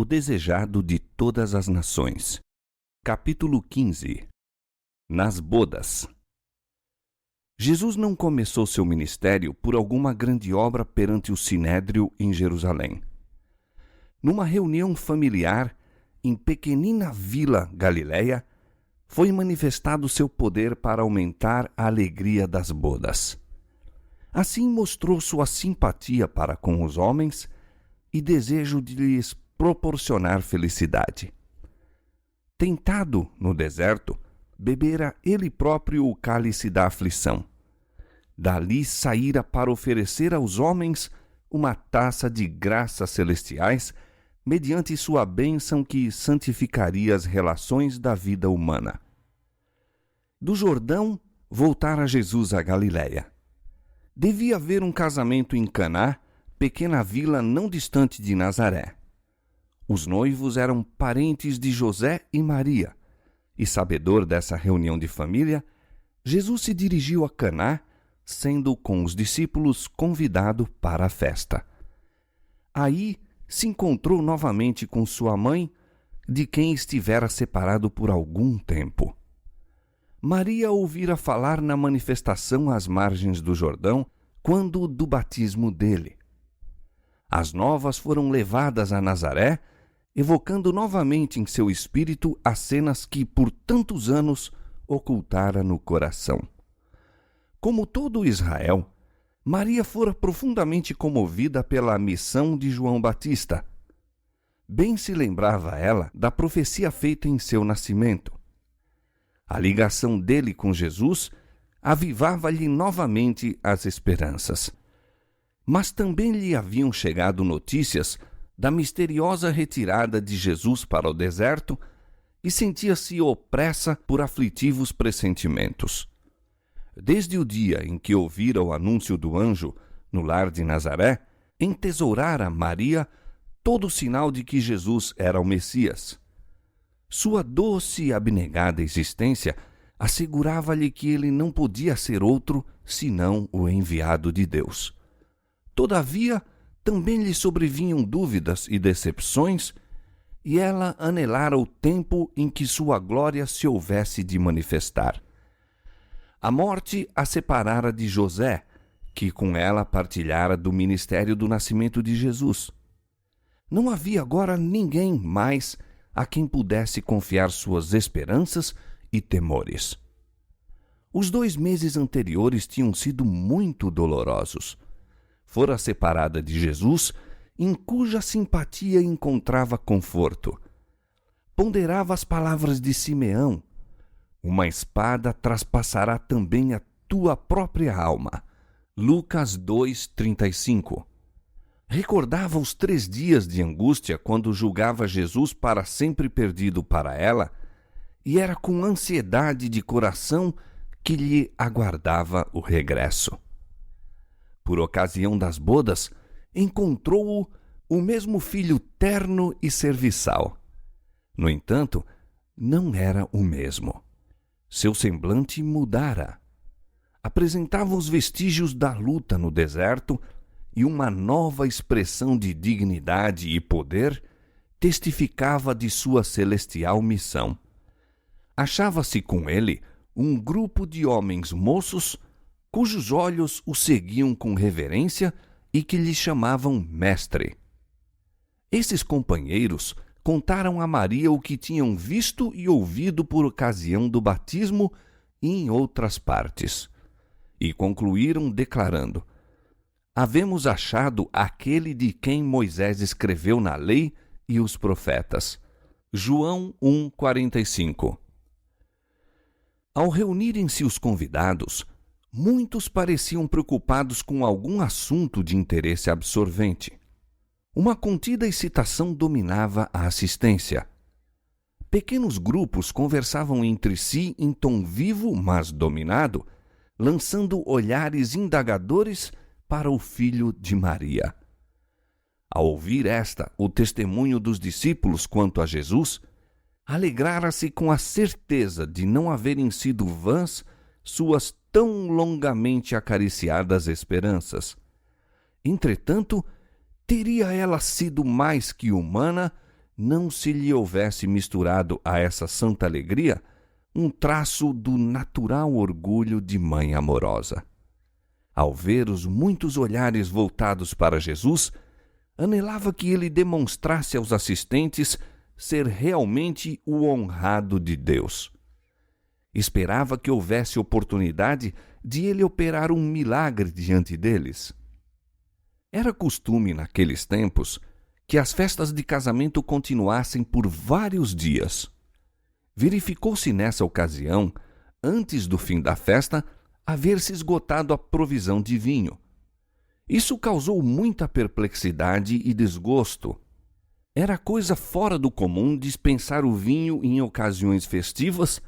O desejado de todas as nações. Capítulo 15. Nas bodas. Jesus não começou seu ministério por alguma grande obra perante o Sinédrio em Jerusalém. Numa reunião familiar, em pequenina vila Galileia, foi manifestado seu poder para aumentar a alegria das bodas. Assim mostrou sua simpatia para com os homens e desejo de lhes proporcionar felicidade. Tentado no deserto, bebera ele próprio o cálice da aflição. Dali saíra para oferecer aos homens uma taça de graças celestiais, mediante sua bênção que santificaria as relações da vida humana. Do Jordão, voltara Jesus a Galiléia. Devia haver um casamento em Caná, pequena vila não distante de Nazaré. Os noivos eram parentes de José e Maria, e sabedor dessa reunião de família, Jesus se dirigiu a Caná, sendo com os discípulos convidado para a festa. Aí se encontrou novamente com sua mãe, de quem estivera separado por algum tempo. Maria ouvira falar na manifestação às margens do Jordão, quando do batismo dele. As novas foram levadas a Nazaré, evocando novamente em seu espírito as cenas que por tantos anos ocultara no coração. Como todo Israel, Maria fora profundamente comovida pela missão de João Batista. Bem se lembrava ela da profecia feita em seu nascimento. A ligação dele com Jesus avivava-lhe novamente as esperanças. Mas também lhe haviam chegado notícias da misteriosa retirada de Jesus para o deserto e sentia-se opressa por aflitivos pressentimentos. Desde o dia em que ouvira o anúncio do anjo no lar de Nazaré, entesourara Maria todo o sinal de que Jesus era o Messias. Sua doce e abnegada existência assegurava-lhe que ele não podia ser outro senão o enviado de Deus. Todavia, também lhe sobrevinham dúvidas e decepções, e ela anelara o tempo em que sua glória se houvesse de manifestar. A morte a separara de José, que com ela partilhara do ministério do nascimento de Jesus. Não havia agora ninguém mais a quem pudesse confiar suas esperanças e temores. Os 2 meses anteriores tinham sido muito dolorosos. Fora separada de Jesus, em cuja simpatia encontrava conforto. Ponderava as palavras de Simeão: uma espada traspassará também a tua própria alma. Lucas 2:35. Recordava os 3 dias de angústia quando julgava Jesus para sempre perdido para ela, e era com ansiedade de coração que lhe aguardava o regresso. Por ocasião das bodas, encontrou-o o mesmo filho terno e serviçal. No entanto, não era o mesmo. Seu semblante mudara. Apresentava os vestígios da luta no deserto e uma nova expressão de dignidade e poder testificava de sua celestial missão. Achava-se com ele um grupo de homens moços cujos olhos o seguiam com reverência e que lhe chamavam mestre. Esses companheiros contaram a Maria o que tinham visto e ouvido por ocasião do batismo e em outras partes, e concluíram declarando: havemos achado aquele de quem Moisés escreveu na lei e os profetas. João 1:45. Ao reunirem-se os convidados, muitos pareciam preocupados com algum assunto de interesse absorvente. Uma contida excitação dominava a assistência. Pequenos grupos conversavam entre si em tom vivo, mas dominado, lançando olhares indagadores para o filho de Maria. Ao ouvir o testemunho dos discípulos quanto a Jesus, alegrara-se com a certeza de não haverem sido vãs suas tão longamente acariciadas esperanças. Entretanto, teria ela sido mais que humana não se lhe houvesse misturado a essa santa alegria um traço do natural orgulho de mãe amorosa. Ao ver os muitos olhares voltados para Jesus, anelava que ele demonstrasse aos assistentes ser realmente o honrado de Deus. Esperava que houvesse oportunidade de ele operar um milagre diante deles. Era costume naqueles tempos que as festas de casamento continuassem por vários dias. Verificou-se nessa ocasião, antes do fim da festa, haver-se esgotado a provisão de vinho. Isso causou muita perplexidade e desgosto. Era coisa fora do comum dispensar o vinho em ocasiões festivas,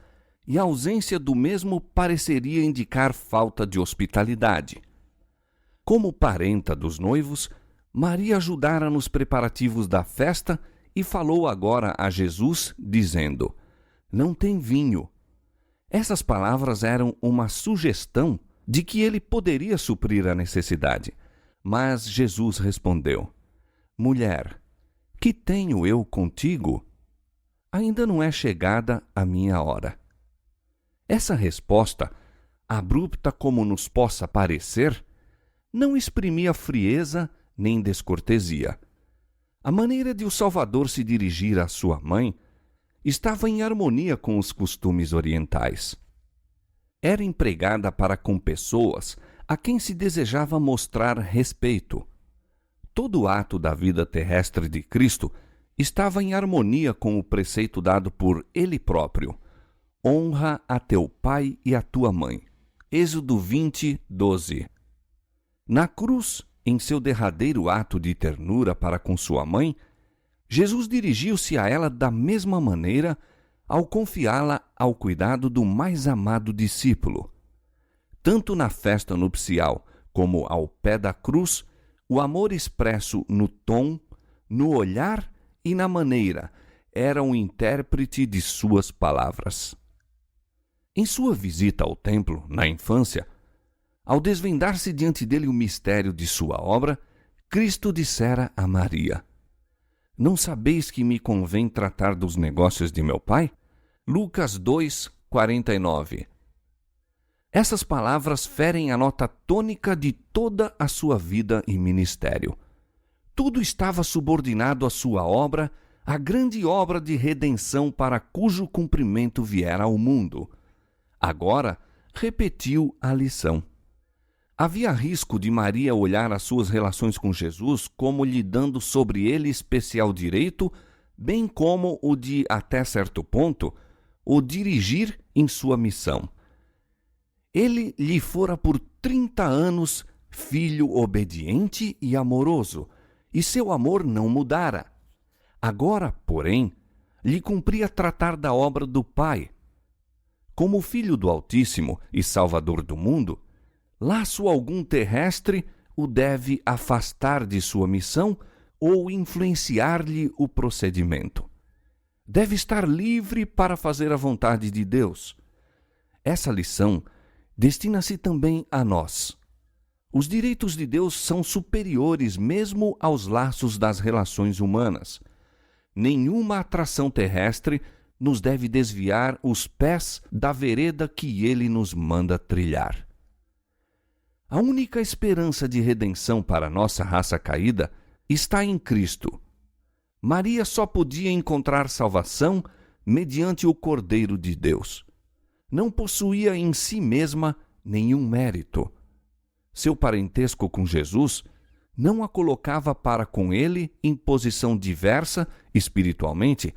e a ausência do mesmo pareceria indicar falta de hospitalidade. Como parenta dos noivos, Maria ajudara nos preparativos da festa e falou agora a Jesus, dizendo: "Não tem vinho." Essas palavras eram uma sugestão de que ele poderia suprir a necessidade. Mas Jesus respondeu: "Mulher, que tenho eu contigo? Ainda não é chegada a minha hora." Essa resposta, abrupta como nos possa parecer, não exprimia frieza nem descortesia. A maneira de o Salvador se dirigir à sua mãe estava em harmonia com os costumes orientais. Era empregada para com pessoas a quem se desejava mostrar respeito. Todo ato da vida terrestre de Cristo estava em harmonia com o preceito dado por Ele próprio: "Honra a teu pai e a tua mãe." Êxodo 20, 12. Na cruz, em seu derradeiro ato de ternura para com sua mãe, Jesus dirigiu-se a ela da mesma maneira ao confiá-la ao cuidado do mais amado discípulo. Tanto na festa nupcial como ao pé da cruz, o amor expresso no tom, no olhar e na maneira era um intérprete de suas palavras. Em sua visita ao templo, na infância, ao desvendar-se diante dele o mistério de sua obra, Cristo dissera a Maria: "Não sabeis que me convém tratar dos negócios de meu Pai?" Lucas 2, 49. Essas palavras ferem a nota tônica de toda a sua vida e ministério. Tudo estava subordinado à sua obra, a grande obra de redenção para cujo cumprimento viera ao mundo. Agora, repetiu a lição. Havia risco de Maria olhar as suas relações com Jesus como lhe dando sobre ele especial direito, bem como o de, até certo ponto, o dirigir em sua missão. Ele lhe fora por 30 anos filho obediente e amoroso, e seu amor não mudara. Agora, porém, lhe cumpria tratar da obra do Pai. Como filho do Altíssimo e Salvador do mundo, laço algum terrestre o deve afastar de sua missão ou influenciar-lhe o procedimento. Deve estar livre para fazer a vontade de Deus. Essa lição destina-se também a nós. Os direitos de Deus são superiores mesmo aos laços das relações humanas. Nenhuma atração terrestre nos deve desviar os pés da vereda que Ele nos manda trilhar. A única esperança de redenção para a nossa raça caída está em Cristo. Maria só podia encontrar salvação mediante o Cordeiro de Deus. Não possuía em si mesma nenhum mérito. Seu parentesco com Jesus não a colocava para com ele em posição diversa, espiritualmente,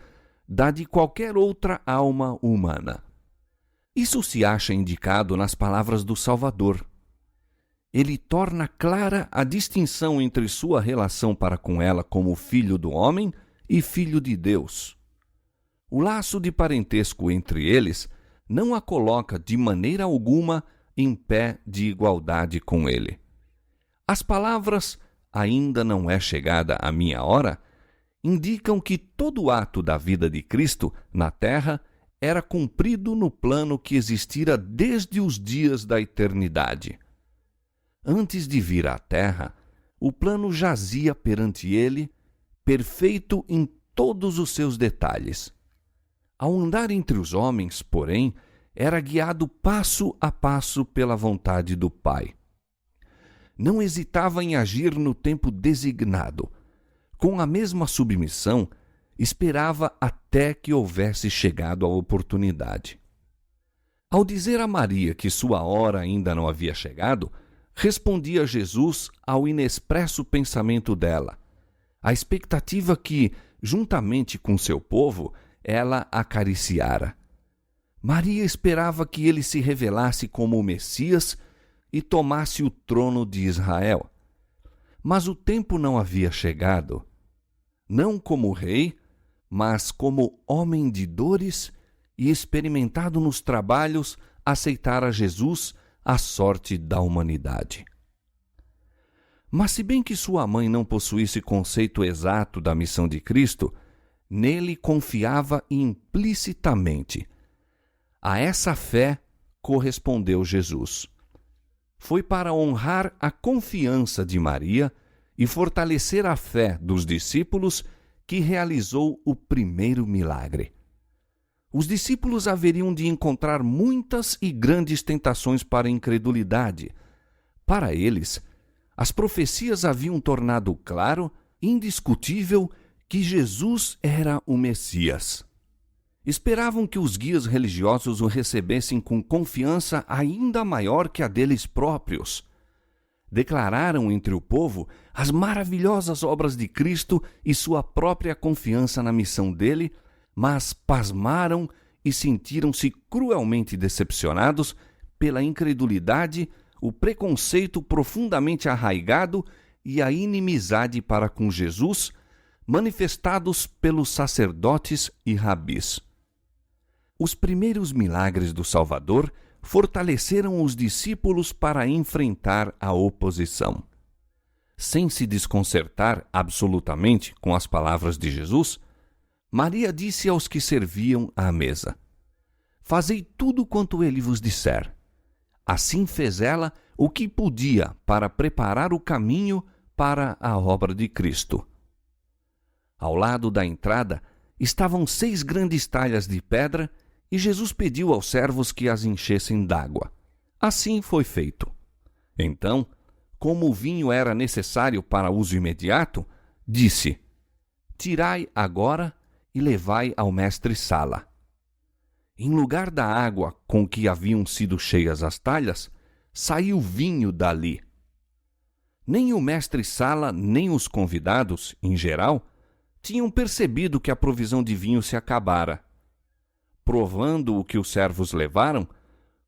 da de qualquer outra alma humana. Isso se acha indicado nas palavras do Salvador. Ele torna clara a distinção entre sua relação para com ela como filho do homem e filho de Deus. O laço de parentesco entre eles não a coloca de maneira alguma em pé de igualdade com ele. As palavras "ainda não é chegada a minha hora" indicam que todo ato da vida de Cristo na terra era cumprido no plano que existira desde os dias da eternidade. Antes de vir à terra, o plano jazia perante ele, perfeito em todos os seus detalhes. Ao andar entre os homens, porém, era guiado passo a passo pela vontade do Pai. Não hesitava em agir no tempo designado. Com a mesma submissão, esperava até que houvesse chegado a oportunidade. Ao dizer a Maria que sua hora ainda não havia chegado, respondia Jesus ao inexpresso pensamento dela, a expectativa que, juntamente com seu povo, ela acariciara. Maria esperava que ele se revelasse como o Messias e tomasse o trono de Israel. Mas o tempo não havia chegado. Não como rei, mas como homem de dores e experimentado nos trabalhos, aceitara Jesus a sorte da humanidade. Mas se bem que sua mãe não possuísse conceito exato da missão de Cristo, nele confiava implicitamente. A essa fé correspondeu Jesus. Foi para honrar a confiança de Maria e fortalecer a fé dos discípulos que realizou o primeiro milagre. Os discípulos haveriam de encontrar muitas e grandes tentações para a incredulidade. Para eles, as profecias haviam tornado claro, indiscutível, que Jesus era o Messias. Esperavam que os guias religiosos o recebessem com confiança ainda maior que a deles próprios. Declararam entre o povo as maravilhosas obras de Cristo e sua própria confiança na missão dele, mas pasmaram e sentiram-se cruelmente decepcionados pela incredulidade, o preconceito profundamente arraigado e a inimizade para com Jesus, manifestados pelos sacerdotes e rabis. Os primeiros milagres do Salvador fortaleceram os discípulos para enfrentar a oposição. Sem se desconcertar absolutamente com as palavras de Jesus, Maria disse aos que serviam à mesa: "Fazei tudo quanto ele vos disser." Assim fez ela o que podia para preparar o caminho para a obra de Cristo. Ao lado da entrada estavam 6 grandes talhas de pedra e Jesus pediu aos servos que as enchessem d'água. Assim foi feito. Então, como o vinho era necessário para uso imediato, disse: "Tirai agora e levai ao mestre-sala." Em lugar da água com que haviam sido cheias as talhas, saiu vinho dali. Nem o mestre-sala, nem os convidados, em geral, tinham percebido que a provisão de vinho se acabara. Provando o que os servos levaram,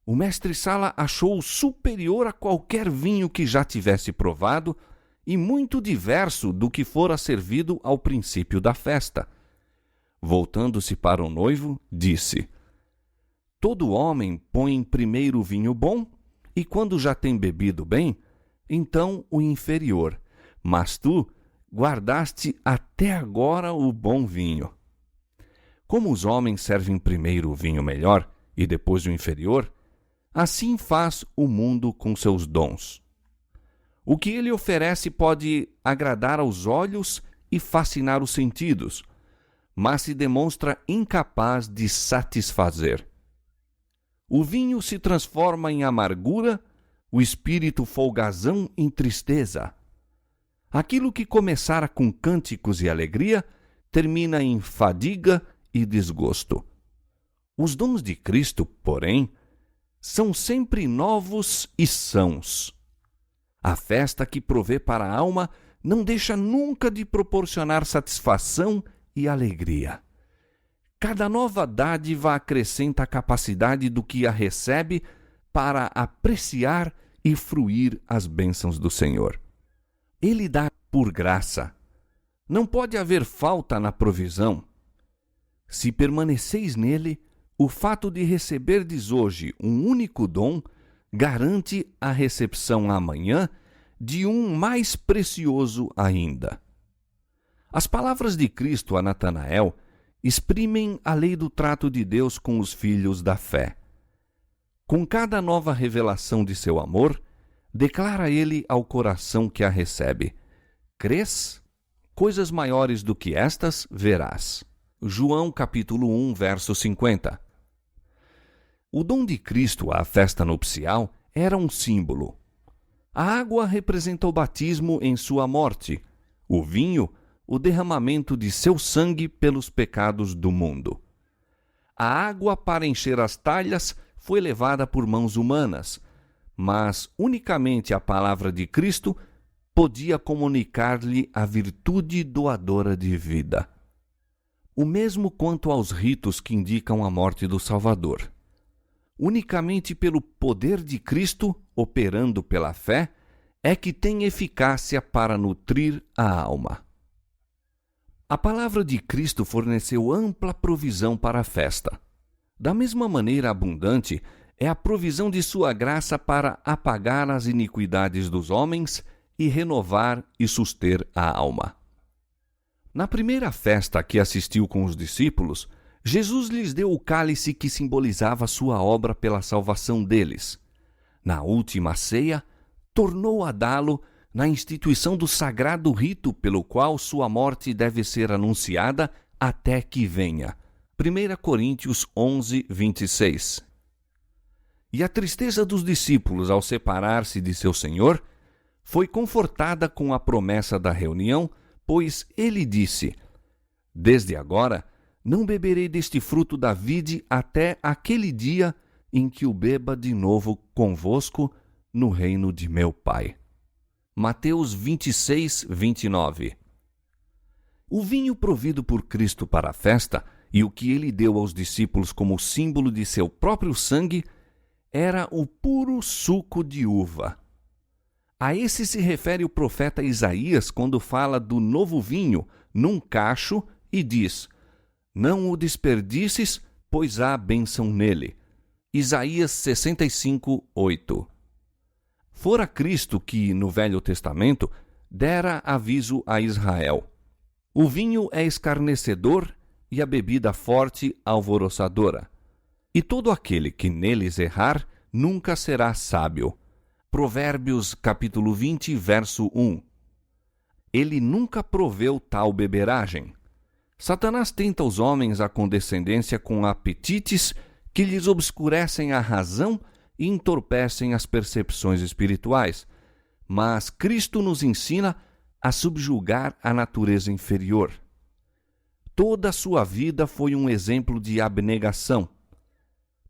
o mestre-sala achou superior a qualquer vinho que já tivesse provado e muito diverso do que fora servido ao princípio da festa. Voltando-se para o noivo, disse: "Todo homem põe primeiro o vinho bom, e quando já tem bebido bem, então o inferior. Mas tu guardaste até agora o bom vinho." Como os homens servem primeiro o vinho melhor e depois o inferior, assim faz o mundo com seus dons. O que ele oferece pode agradar aos olhos e fascinar os sentidos, mas se demonstra incapaz de satisfazer. O vinho se transforma em amargura, o espírito folgazão em tristeza. Aquilo que começara com cânticos e alegria, termina em fadiga e desgosto. Os dons de Cristo, porém, são sempre novos e sãos. A festa que provê para a alma não deixa nunca de proporcionar satisfação e alegria. Cada nova dádiva acrescenta a capacidade do que a recebe para apreciar e fruir as bênçãos do Senhor. Ele dá por graça. Não pode haver falta na provisão. Se permaneceis nele, o fato de receberdes hoje um único dom garante a recepção amanhã de um mais precioso ainda. As palavras de Cristo a Natanael exprimem a lei do trato de Deus com os filhos da fé. Com cada nova revelação de seu amor, declara ele ao coração que a recebe: "Crês? coisas maiores do que estas verás. João capítulo 1, verso 50. O dom de Cristo à festa nupcial era um símbolo. A água representa o batismo em sua morte, o vinho, o derramamento de seu sangue pelos pecados do mundo. A água para encher as talhas foi levada por mãos humanas, mas unicamente a palavra de Cristo podia comunicar-lhe a virtude doadora de vida. O mesmo quanto aos ritos que indicam a morte do Salvador. Unicamente pelo poder de Cristo, operando pela fé, é que tem eficácia para nutrir a alma. A palavra de Cristo forneceu ampla provisão para a festa. Da mesma maneira abundante é a provisão de sua graça para apagar as iniquidades dos homens e renovar e suster a alma. Na primeira festa a que assistiu com os discípulos, Jesus lhes deu o cálice que simbolizava sua obra pela salvação deles. Na última ceia, tornou a dá-lo na instituição do sagrado rito pelo qual sua morte deve ser anunciada até que venha. 1 Coríntios 11, 26. E a tristeza dos discípulos ao separar-se de seu Senhor foi confortada com a promessa da reunião, pois ele disse: Desde agora não beberei deste fruto da vide até aquele dia em que o beba de novo convosco no reino de meu Pai. Mateus 26, 29. O vinho provido por Cristo para a festa e o que ele deu aos discípulos como símbolo de seu próprio sangue era o puro suco de uva. A esse se refere o profeta Isaías quando fala do novo vinho num cacho e diz: Não o desperdices, pois há bênção nele. Isaías 65, 8. Fora Cristo que, no Velho Testamento, dera aviso a Israel: O vinho é escarnecedor e a bebida forte alvoroçadora. E todo aquele que neles errar nunca será sábio. Provérbios capítulo 20, verso 1. Ele nunca proveu tal beberagem. Satanás tenta os homens a condescendência com apetites que lhes obscurecem a razão e entorpecem as percepções espirituais. Mas Cristo nos ensina a subjugar a natureza inferior. Toda a sua vida foi um exemplo de abnegação.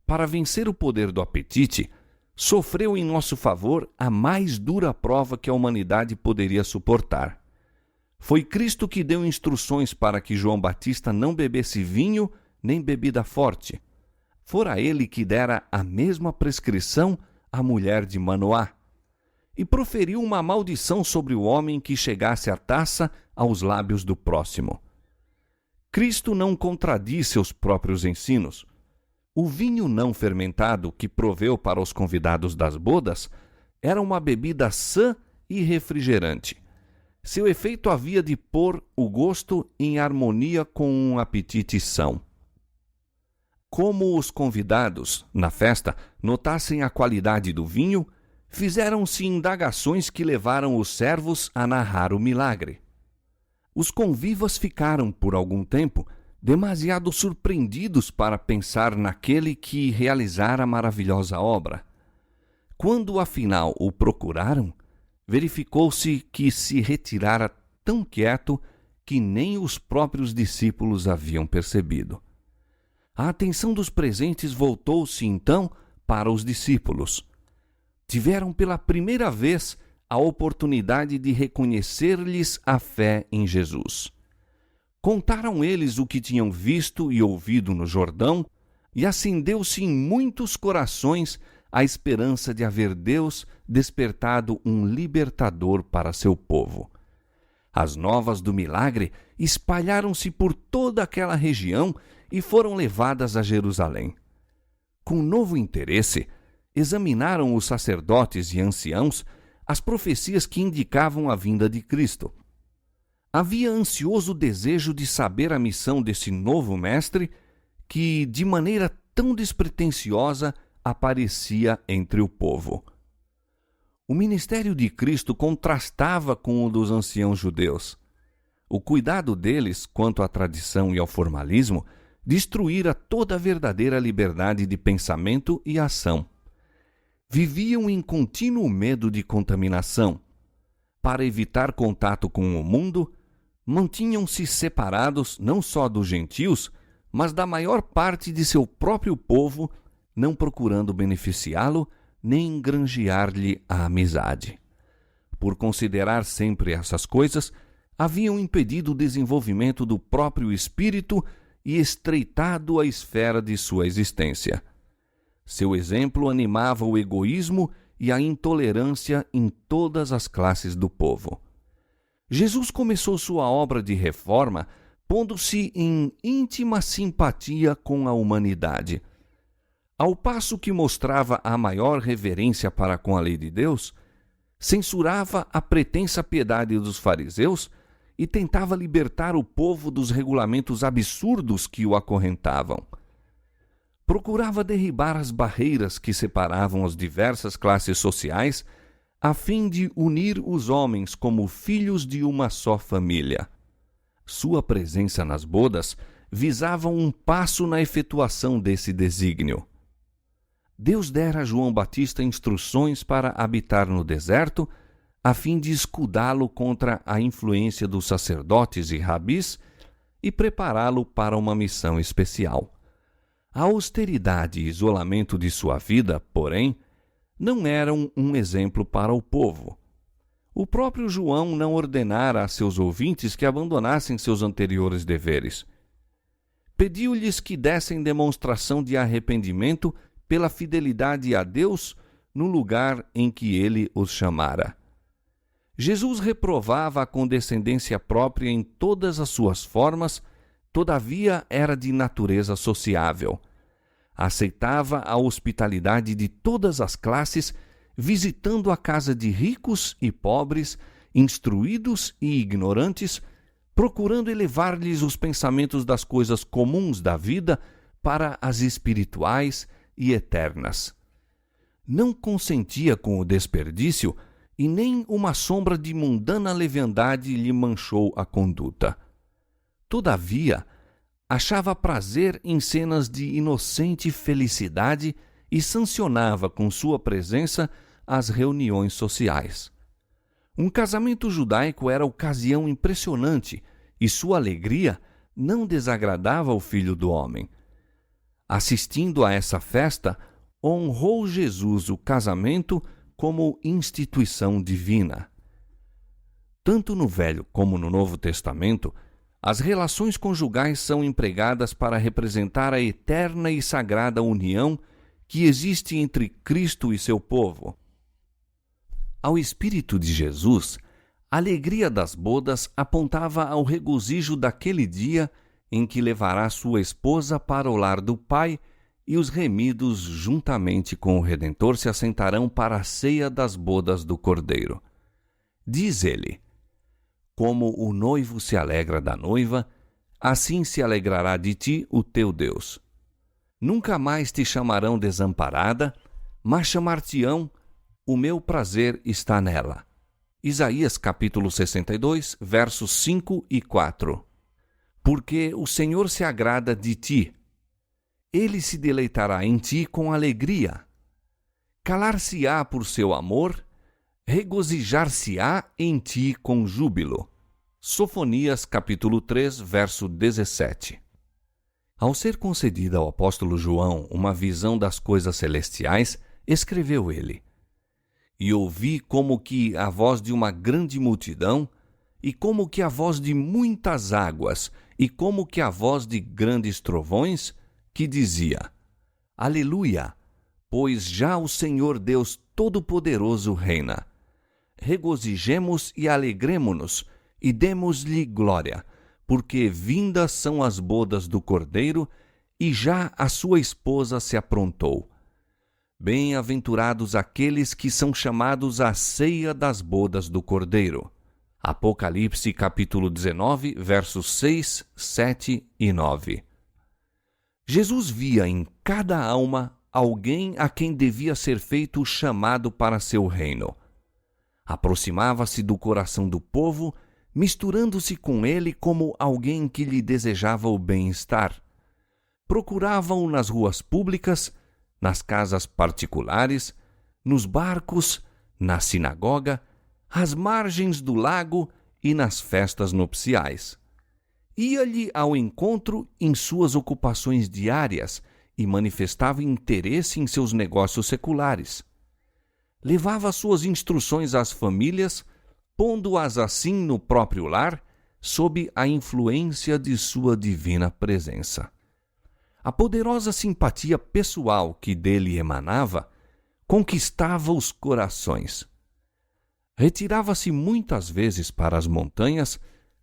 Para vencer o poder do apetite, sofreu em nosso favor a mais dura prova que a humanidade poderia suportar. Foi Cristo que deu instruções para que João Batista não bebesse vinho nem bebida forte. Fora ele que dera a mesma prescrição à mulher de Manoá. E proferiu uma maldição sobre o homem que chegasse a taça aos lábios do próximo. Cristo não contradiz seus próprios ensinos. O vinho não fermentado que proveu para os convidados das bodas era uma bebida sã e refrigerante. Seu efeito havia de pôr o gosto em harmonia com um apetite são. Como os convidados, na festa, notassem a qualidade do vinho, fizeram-se indagações que levaram os servos a narrar o milagre. Os convivas ficaram, por algum tempo, demasiado surpreendidos para pensar naquele que realizara a maravilhosa obra. Quando, afinal, o procuraram, verificou-se que se retirara tão quieto que nem os próprios discípulos haviam percebido. A atenção dos presentes voltou-se, então, para os discípulos. Tiveram pela primeira vez a oportunidade de reconhecer-lhes a fé em Jesus. Contaram eles o que tinham visto e ouvido no Jordão, e acendeu-se em muitos corações a esperança de haver Deus despertado um libertador para seu povo. As novas do milagre espalharam-se por toda aquela região e foram levadas a Jerusalém. Com novo interesse, examinaram os sacerdotes e anciãos as profecias que indicavam a vinda de Cristo. Havia ansioso desejo de saber a missão desse novo mestre que, de maneira tão despretensiosa, aparecia entre o povo. O ministério de Cristo contrastava com o dos anciãos judeus. O cuidado deles quanto à tradição e ao formalismo destruíra toda a verdadeira liberdade de pensamento e ação. Viviam em contínuo medo de contaminação. Para evitar contato com o mundo, mantinham-se separados não só dos gentios, mas da maior parte de seu próprio povo, não procurando beneficiá-lo nem granjear-lhe a amizade. Por considerar sempre essas coisas, haviam impedido o desenvolvimento do próprio espírito e estreitado a esfera de sua existência. Seu exemplo animava o egoísmo e a intolerância em todas as classes do povo. Jesus começou sua obra de reforma pondo-se em íntima simpatia com a humanidade. Ao passo que mostrava a maior reverência para com a lei de Deus, censurava a pretensa piedade dos fariseus e tentava libertar o povo dos regulamentos absurdos que o acorrentavam. Procurava derribar as barreiras que separavam as diversas classes sociais, a fim de unir os homens como filhos de uma só família. Sua presença nas bodas visava um passo na efetuação desse desígnio. Deus dera a João Batista instruções para habitar no deserto, a fim de escudá-lo contra a influência dos sacerdotes e rabis e prepará-lo para uma missão especial. A austeridade e isolamento de sua vida, porém, não eram um exemplo para o povo. O próprio João não ordenara a seus ouvintes que abandonassem seus anteriores deveres. Pediu-lhes que dessem demonstração de arrependimento pela fidelidade a Deus no lugar em que ele os chamara. Jesus reprovava a condescendência própria em todas as suas formas, todavia era de natureza sociável. Aceitava a hospitalidade de todas as classes, visitando a casa de ricos e pobres, instruídos e ignorantes, procurando elevar-lhes os pensamentos das coisas comuns da vida para as espirituais e eternas. Não consentia com o desperdício e nem uma sombra de mundana leviandade lhe manchou a conduta. Todavia, achava prazer em cenas de inocente felicidade e sancionava com sua presença as reuniões sociais. Um casamento judaico era ocasião impressionante e sua alegria não desagradava ao Filho do Homem. Assistindo a essa festa, honrou Jesus o casamento como instituição divina. Tanto no Velho como no Novo Testamento, as relações conjugais são empregadas para representar a eterna e sagrada união que existe entre Cristo e seu povo. Ao Espírito de Jesus, a alegria das bodas apontava ao regozijo daquele dia em que levará sua esposa para o lar do Pai e os remidos, juntamente com o Redentor, se assentarão para a ceia das bodas do Cordeiro. Diz ele: como o noivo se alegra da noiva, assim se alegrará de ti o teu Deus. Nunca mais te chamarão desamparada, mas chamar-te-ão, o meu prazer está nela. Isaías capítulo 62, versos 5 e 4. Porque o Senhor se agrada de ti. Ele se deleitará em ti com alegria. Calar-se-á por seu amor, regozijar-se-á em ti com júbilo. Sofonias capítulo 3, verso 17. Ao ser concedida ao apóstolo João uma visão das coisas celestiais, escreveu ele: E ouvi como que a voz de uma grande multidão, e como que a voz de muitas águas, e como que a voz de grandes trovões, que dizia: Aleluia! Pois já o Senhor Deus Todo-Poderoso reina. Regozijemo-nos e alegremo-nos, e demos-lhe glória, porque vindas são as bodas do Cordeiro, e já a sua esposa se aprontou. Bem-aventurados aqueles que são chamados à ceia das bodas do Cordeiro. Apocalipse capítulo 19, versos 6, 7 e 9. Jesus via em cada alma alguém a quem devia ser feito o chamado para seu reino. Aproximava-se do coração do povo, misturando-se com ele como alguém que lhe desejava o bem-estar. Procuravam-o nas ruas públicas, nas casas particulares, nos barcos, na sinagoga, às margens do lago e nas festas nupciais. Ia-lhe ao encontro em suas ocupações diárias e manifestava interesse em seus negócios seculares. Levava suas instruções às famílias, pondo-as assim no próprio lar, sob a influência de sua divina presença. A poderosa simpatia pessoal que dele emanava conquistava os corações. Retirava-se muitas vezes para as montanhas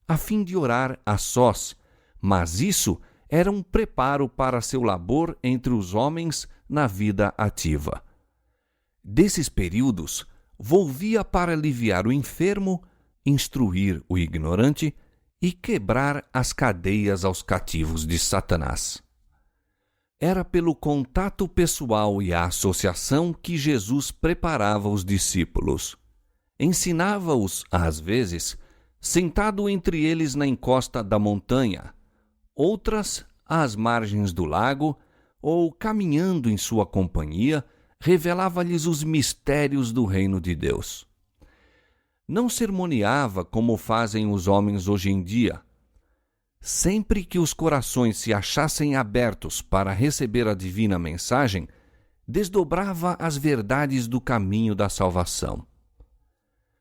a fim de orar a sós, mas isso era um preparo para seu labor entre os homens na vida ativa. Desses períodos, volvia para aliviar o enfermo, instruir o ignorante e quebrar as cadeias aos cativos de Satanás. Era pelo contato pessoal e a associação que Jesus preparava os discípulos. Ensinava-os, às vezes, sentado entre eles na encosta da montanha, outras às margens do lago, ou caminhando em sua companhia, revelava-lhes os mistérios do reino de Deus. Não sermoneava como fazem os homens hoje em dia. Sempre que os corações se achassem abertos para receber a divina mensagem, desdobrava as verdades do caminho da salvação.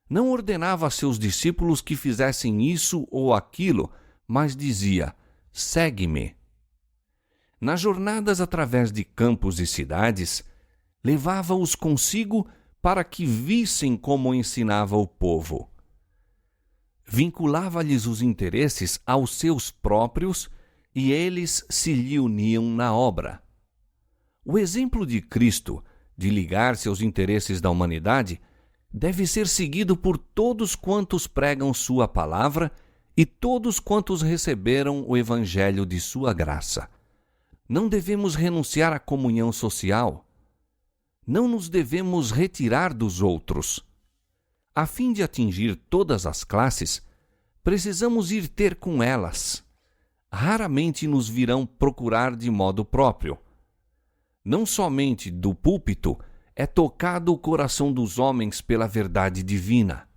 Não ordenava a seus discípulos que fizessem isso ou aquilo, mas dizia: segue-me. Nas jornadas através de campos e cidades, levava-os consigo para que vissem como ensinava o povo. Vinculava-lhes os interesses aos seus próprios e eles se lhe uniam na obra. O exemplo de Cristo de ligar seus interesses da humanidade deve ser seguido por todos quantos pregam sua palavra e todos quantos receberam o evangelho de sua graça. Não devemos renunciar à comunhão social. Não nos devemos retirar dos outros. A fim de atingir todas as classes, precisamos ir ter com elas. Raramente nos virão procurar de modo próprio. Não somente do púlpito é tocado o coração dos homens pela verdade divina.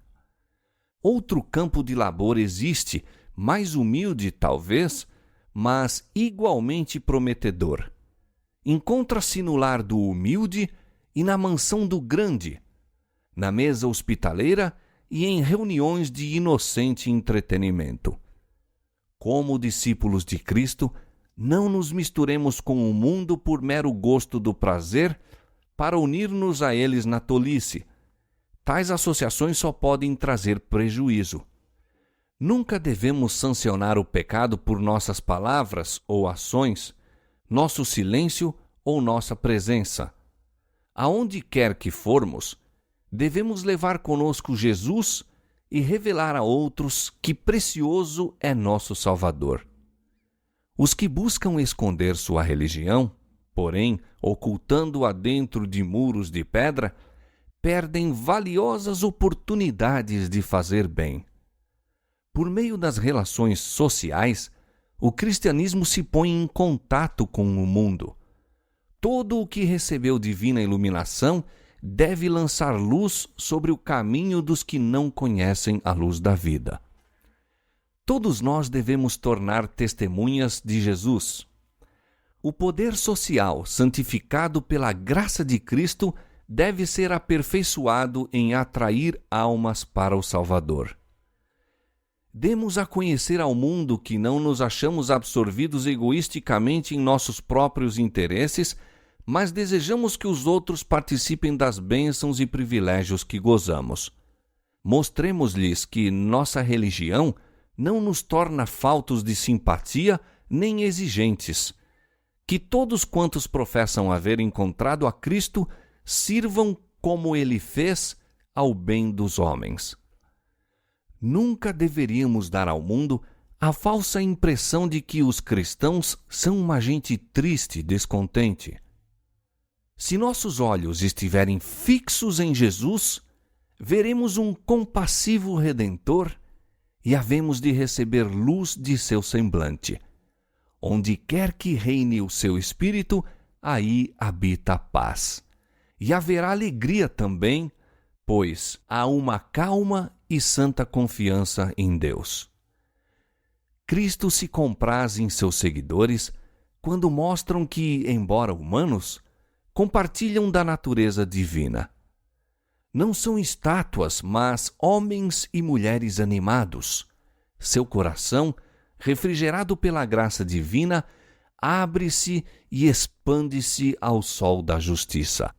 Outro campo de labor existe, mais humilde talvez, mas igualmente prometedor. Encontra-se no lar do humilde e na mansão do grande, na mesa hospitaleira e em reuniões de inocente entretenimento. Como discípulos de Cristo, não nos misturemos com o mundo por mero gosto do prazer para unir-nos a eles na tolice. Tais associações só podem trazer prejuízo. Nunca devemos sancionar o pecado por nossas palavras ou ações, nosso silêncio ou nossa presença. Aonde quer que formos, devemos levar conosco Jesus e revelar a outros que precioso é nosso Salvador. Os que buscam esconder sua religião, porém, ocultando-a dentro de muros de pedra, perdem valiosas oportunidades de fazer bem. Por meio das relações sociais, o cristianismo se põe em contato com o mundo. Todo o que recebeu divina iluminação deve lançar luz sobre o caminho dos que não conhecem a luz da vida. Todos nós devemos tornar testemunhas de Jesus. O poder social santificado pela graça de Cristo deve ser aperfeiçoado em atrair almas para o Salvador. Demos a conhecer ao mundo que não nos achamos absorvidos egoisticamente em nossos próprios interesses, mas desejamos que os outros participem das bênçãos e privilégios que gozamos. Mostremos-lhes que nossa religião não nos torna faltos de simpatia nem exigentes. Que todos quantos professam haver encontrado a Cristo sirvam como Ele fez ao bem dos homens. Nunca deveríamos dar ao mundo a falsa impressão de que os cristãos são uma gente triste e descontente. Se nossos olhos estiverem fixos em Jesus, veremos um compassivo Redentor e havemos de receber luz de seu semblante. Onde quer que reine o seu espírito, aí habita a paz. E haverá alegria também, pois há uma calma e santa confiança em Deus. Cristo se compraz em seus seguidores quando mostram que, embora humanos, compartilham da natureza divina. Não são estátuas, mas homens e mulheres animados. Seu coração, refrigerado pela graça divina, abre-se e expande-se ao sol da justiça.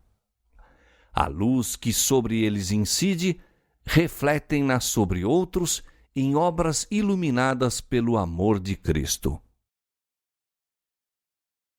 A luz que sobre eles incide, refletem-na sobre outros em obras iluminadas pelo amor de Cristo.